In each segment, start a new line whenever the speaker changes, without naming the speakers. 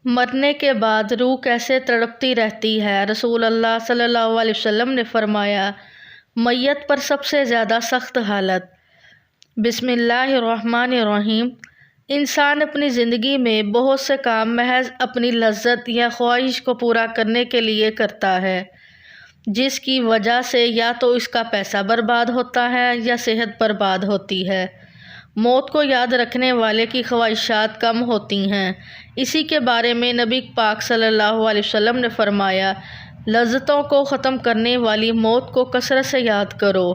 مرنے کے بعد روح کیسے تڑپتی رہتی ہے۔ رسول اللہ صلی اللہ علیہ وسلم نے فرمایا، میت پر سب سے زیادہ سخت حالت۔ بسم اللہ الرحمن الرحیم۔ انسان اپنی زندگی میں بہت سے کام محض اپنی لذت یا خواہش کو پورا کرنے کے لیے کرتا ہے، جس کی وجہ سے یا تو اس کا پیسہ برباد ہوتا ہے یا صحت برباد ہوتی ہے۔ موت کو یاد رکھنے والے کی خواہشات کم ہوتی ہیں۔ اسی کے بارے میں نبی پاک صلی اللہ علیہ وسلم نے فرمایا، لذتوں کو ختم کرنے والی موت کو کثرت سے یاد کرو۔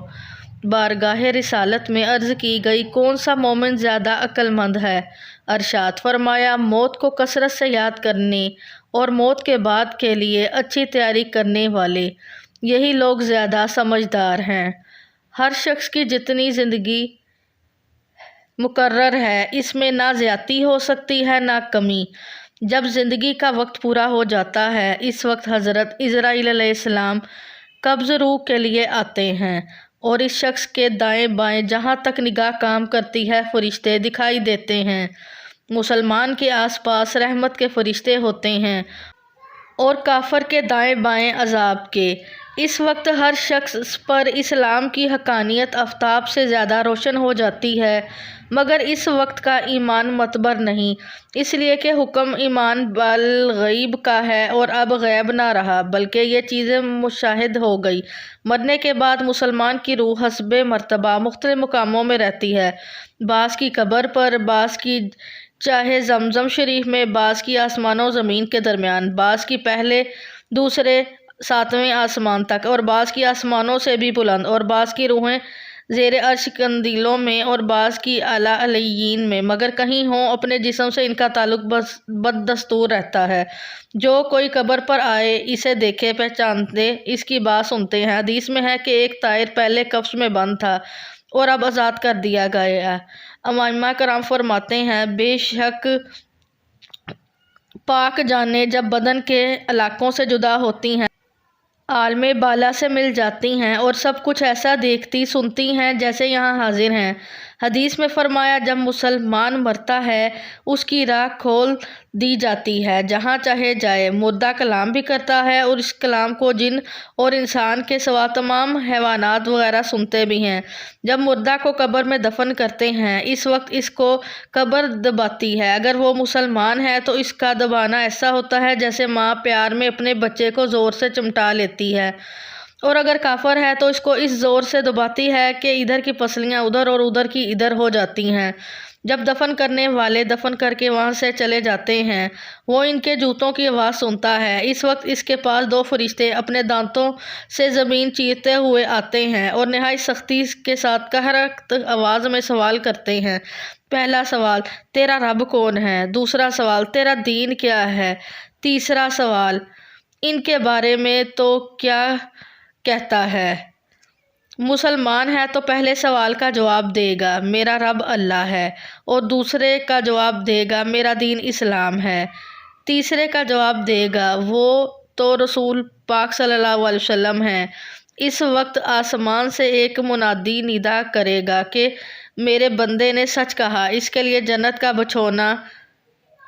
بارگاہ رسالت میں عرض کی گئی، کون سا مومن زیادہ عقل مند ہے؟ ارشاد فرمایا، موت کو کثرت سے یاد کرنے اور موت کے بعد کے لیے اچھی تیاری کرنے والے، یہی لوگ زیادہ سمجھدار ہیں۔ ہر شخص کی جتنی زندگی مقرر ہے، اس میں نہ زیادتی ہو سکتی ہے نہ کمی۔ جب زندگی کا وقت پورا ہو جاتا ہے، اس وقت حضرت عزرائیل علیہ السلام قبض روح کے لیے آتے ہیں اور اس شخص کے دائیں بائیں جہاں تک نگاہ کام کرتی ہے فرشتے دکھائی دیتے ہیں۔ مسلمان کے آس پاس رحمت کے فرشتے ہوتے ہیں اور کافر کے دائیں بائیں عذاب کے۔ اس وقت ہر شخص پر اسلام کی حقانیت آفتاب سے زیادہ روشن ہو جاتی ہے، مگر اس وقت کا ایمان معتبر نہیں، اس لیے کہ حکم ایمان بالغیب کا ہے اور اب غیب نہ رہا بلکہ یہ چیزیں مشاہد ہو گئی۔ مرنے کے بعد مسلمان کی روح حسب مرتبہ مختلف مقاموں میں رہتی ہے، بعض کی قبر پر، بعض کی چاہے زمزم شریف میں، بعض کی آسمان و زمین کے درمیان، بعض کی پہلے دوسرے ساتویں آسمان تک اور بعض کی آسمانوں سے بھی بلند، اور بعض کی روحیں زیر عرش قندیلوں میں اور بعض کی اعلیٰ علیین میں، مگر کہیں ہوں اپنے جسم سے ان کا تعلق بدستور رہتا ہے۔ جو کوئی قبر پر آئے اسے دیکھے پہچانتے اس کی بات سنتے ہیں۔ حدیث میں ہے کہ ایک طائر پہلے قفس میں بند تھا اور اب آزاد کر دیا گیا ہے۔ ائمہ کرام فرماتے ہیں، بے شک پاک جانیں جب بدن کے علاقوں سے جدا ہوتی ہیں، عالم بالا سے مل جاتی ہیں اور سب کچھ ایسا دیکھتی سنتی ہیں جیسے یہاں حاضر ہیں۔ حدیث میں فرمایا، جب مسلمان مرتا ہے اس کی راہ کھول دی جاتی ہے، جہاں چاہے جائے۔ مردہ کلام بھی کرتا ہے اور اس کلام کو جن اور انسان کے سوا تمام حیوانات وغیرہ سنتے بھی ہیں۔ جب مردہ کو قبر میں دفن کرتے ہیں، اس وقت اس کو قبر دباتی ہے۔ اگر وہ مسلمان ہے تو اس کا دبانا ایسا ہوتا ہے جیسے ماں پیار میں اپنے بچے کو زور سے چمٹا لیتی ہے، اور اگر کافر ہے تو اس کو اس زور سے دباتی ہے کہ ادھر کی پسلیاں ادھر اور ادھر کی ادھر ہو جاتی ہیں۔ جب دفن کرنے والے دفن کر کے وہاں سے چلے جاتے ہیں، وہ ان کے جوتوں کی آواز سنتا ہے۔ اس وقت اس کے پاس دو فرشتے اپنے دانتوں سے زمین چیرتے ہوئے آتے ہیں اور نہایت سختی کے ساتھ قہرت آواز میں سوال کرتے ہیں۔ پہلا سوال، تیرا رب کون ہے؟ دوسرا سوال، تیرا دین کیا ہے؟ تیسرا سوال، ان کے بارے میں تو کیا کہتا ہے؟ مسلمان ہے تو پہلے سوال کا جواب دے گا، میرا رب اللہ ہے، اور دوسرے کا جواب دے گا، میرا دین اسلام ہے۔ تیسرے کا جواب دے گا، وہ تو رسول پاک صلی اللہ علیہ وسلم ہیں۔ اس وقت آسمان سے ایک منادی ندا کرے گا کہ میرے بندے نے سچ کہا، اس کے لیے جنت کا بچھونا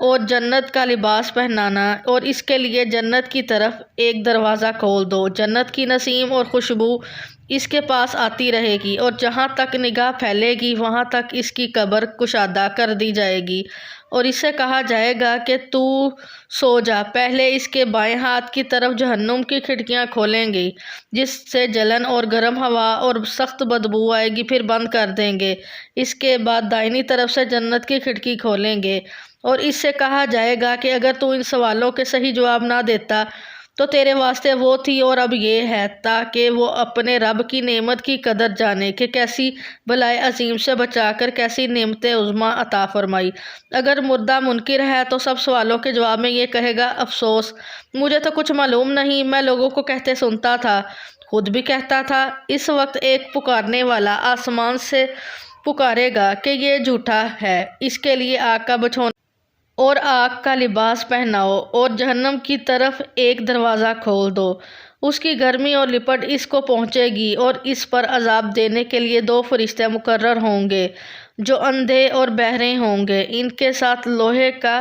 اور جنت کا لباس پہنانا، اور اس کے لیے جنت کی طرف ایک دروازہ کھول دو۔ جنت کی نسیم اور خوشبو اس کے پاس آتی رہے گی اور جہاں تک نگاہ پھیلے گی وہاں تک اس کی قبر کشادہ کر دی جائے گی، اور اسے کہا جائے گا کہ تو سو جا۔ پہلے اس کے بائیں ہاتھ کی طرف جہنم کی کھڑکیاں کھولیں گی جس سے جلن اور گرم ہوا اور سخت بدبو آئے گی، پھر بند کر دیں گے۔ اس کے بعد دائنی طرف سے جنت کی کھڑکی کھولیں گے اور اس سے کہا جائے گا کہ اگر تو ان سوالوں کے صحیح جواب نہ دیتا تو تیرے واسطے وہ تھی اور اب یہ ہے، تاکہ وہ اپنے رب کی نعمت کی قدر جانے کہ کیسی بلائے عظیم سے بچا کر کیسی نعمت عظمیٰ عطا فرمائی۔ اگر مردہ منکر ہے تو سب سوالوں کے جواب میں یہ کہے گا، افسوس، مجھے تو کچھ معلوم نہیں، میں لوگوں کو کہتے سنتا تھا، خود بھی کہتا تھا۔ اس وقت ایک پکارنے والا آسمان سے پکارے گا کہ یہ جھوٹا ہے، اس کے لیے آگ کا بچھونا اور آگ کا لباس پہناؤ اور جہنم کی طرف ایک دروازہ کھول دو۔ اس کی گرمی اور لپٹ اس کو پہنچے گی اور اس پر عذاب دینے کے لیے دو فرشتے مقرر ہوں گے جو اندھے اور بہرے ہوں گے۔ ان کے ساتھ لوہے کا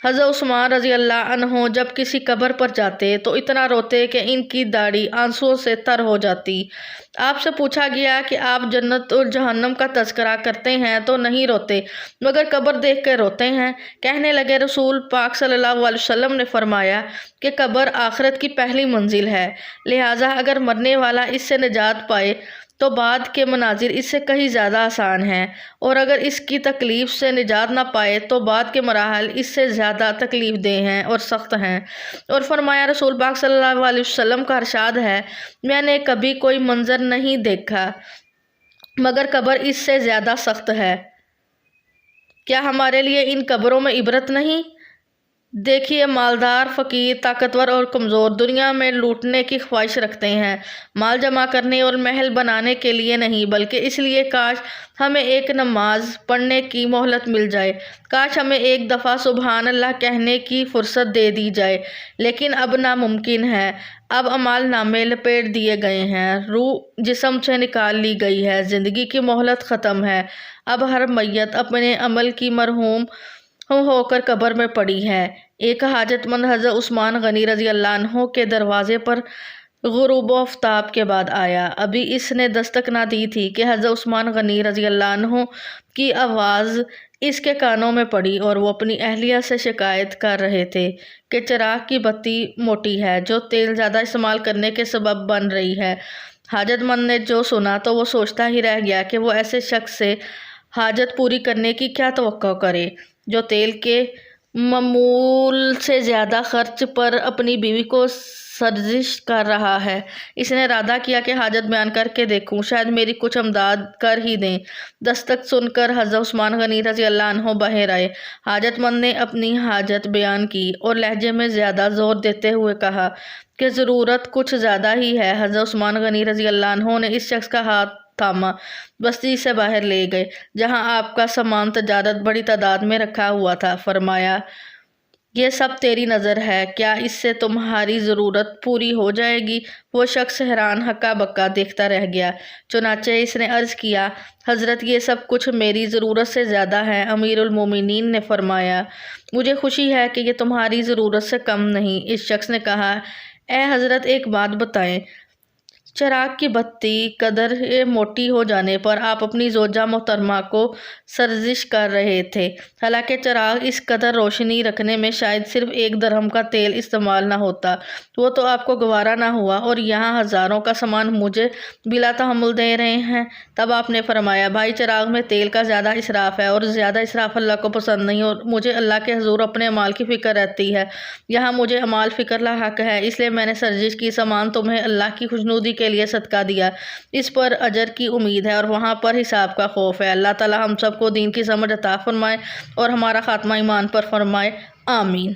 حضرت عثمان رضی اللہ عنہ جب کسی قبر پر جاتے تو اتنا روتے کہ ان کی داڑھی آنسوؤں سے تر ہو جاتی۔ آپ سے پوچھا گیا کہ آپ جنت اور جہنم کا تذکرہ کرتے ہیں تو نہیں روتے مگر قبر دیکھ کر روتے ہیں؟ کہنے لگے رسول پاک صلی اللہ علیہ وسلم نے فرمایا کہ قبر آخرت کی پہلی منزل ہے، لہٰذا اگر مرنے والا اس سے نجات پائے تو بعد کے مناظر اس سے کہیں زیادہ آسان ہیں، اور اگر اس کی تکلیف سے نجات نہ پائے تو بعد کے مراحل اس سے زیادہ تکلیف دہ ہیں اور سخت ہیں۔ اور فرمایا رسول پاک صلی اللہ علیہ وسلم کا ارشاد ہے، میں نے کبھی کوئی منظر نہیں دیکھا مگر قبر اس سے زیادہ سخت ہے۔ کیا ہمارے لیے ان قبروں میں عبرت نہیں؟ دیکھیے، مالدار، فقیر، طاقتور اور کمزور دنیا میں لوٹنے کی خواہش رکھتے ہیں، مال جمع کرنے اور محل بنانے کے لیے نہیں بلکہ اس لیے کاش ہمیں ایک نماز پڑھنے کی مہلت مل جائے، کاش ہمیں ایک دفعہ سبحان اللہ کہنے کی فرصت دے دی جائے، لیکن اب ناممکن ہے۔ اب اعمال نامے لپیٹ دیے گئے ہیں، روح جسم سے نکال لی گئی ہے، زندگی کی مہلت ختم ہے، اب ہر میت اپنے عمل کی مرہوم ہو کر قبر میں پڑی ہے۔ ایک حاجت مند حضرت عثمان غنی رضی اللہ عنہ کے دروازے پر غروب آفتاب کے بعد آیا۔ ابھی اس نے دستک نہ دی تھی کہ حضرت عثمان غنی رضی اللہ عنہ کی آواز اس کے کانوں میں پڑی اور وہ اپنی اہلیہ سے شکایت کر رہے تھے کہ چراغ کی بتی موٹی ہے جو تیل زیادہ استعمال کرنے کے سبب بن رہی ہے۔ حاجت مند نے جو سنا تو وہ سوچتا ہی رہ گیا کہ وہ ایسے شخص سے حاجت پوری کرنے کی کیا توقع کرے جو تیل کے معمول سے زیادہ خرچ پر اپنی بیوی کو سرزش کر رہا ہے۔ اس نے ارادہ کیا کہ حاجت بیان کر کے دیکھوں، شاید میری کچھ امداد کر ہی دیں۔ دستک سن کر حضرت عثمان غنی رضی اللہ عنہ باہر آئے۔ حاجت مند نے اپنی حاجت بیان کی اور لہجے میں زیادہ زور دیتے ہوئے کہا کہ ضرورت کچھ زیادہ ہی ہے۔ حضرت عثمان غنی رضی اللہ عنہ نے اس شخص کا ہاتھ تھاما، بستی سے باہر لے گئے جہاں آپ کا سامان تجارت بڑی تعداد میں رکھا ہوا تھا۔ فرمایا، یہ سب تیری نظر ہے، کیا اس سے تمہاری ضرورت پوری ہو جائے گی؟ وہ شخص حیران ہکا بکا دیکھتا رہ گیا۔ چنانچہ اس نے عرض کیا، حضرت یہ سب کچھ میری ضرورت سے زیادہ ہے۔ امیر المومنین نے فرمایا، مجھے خوشی ہے کہ یہ تمہاری ضرورت سے کم نہیں۔ اس شخص نے کہا، اے حضرت ایک بات بتائیں، چراغ کی بتی قدر موٹی ہو جانے پر آپ اپنی زوجہ محترمہ کو سرزش کر رہے تھے، حالانکہ چراغ اس قدر روشنی رکھنے میں شاید صرف 1 درہم کا تیل استعمال نہ ہوتا، وہ تو آپ کو گوارا نہ ہوا، اور یہاں ہزاروں کا سامان مجھے بلا تحمل دے رہے ہیں۔ تب آپ نے فرمایا، بھائی، چراغ میں تیل کا زیادہ اسراف ہے اور زیادہ اسراف اللہ کو پسند نہیں، اور مجھے اللہ کے حضور اپنے اعمال کی فکر رہتی ہے۔ یہاں مجھے اعمال فکر لاحق ہے، اس لیے میں نے سرزش کی، سامان تمہیں اللہ کی خوشنودی کے لیے صدقہ دیا، اس پر اجر کی امید ہے اور وہاں پر حساب کا خوف ہے۔ اللہ تعالی ہم سب کو دین کی سمجھ عطا فرمائے اور ہمارا خاتمہ ایمان پر فرمائے، آمین۔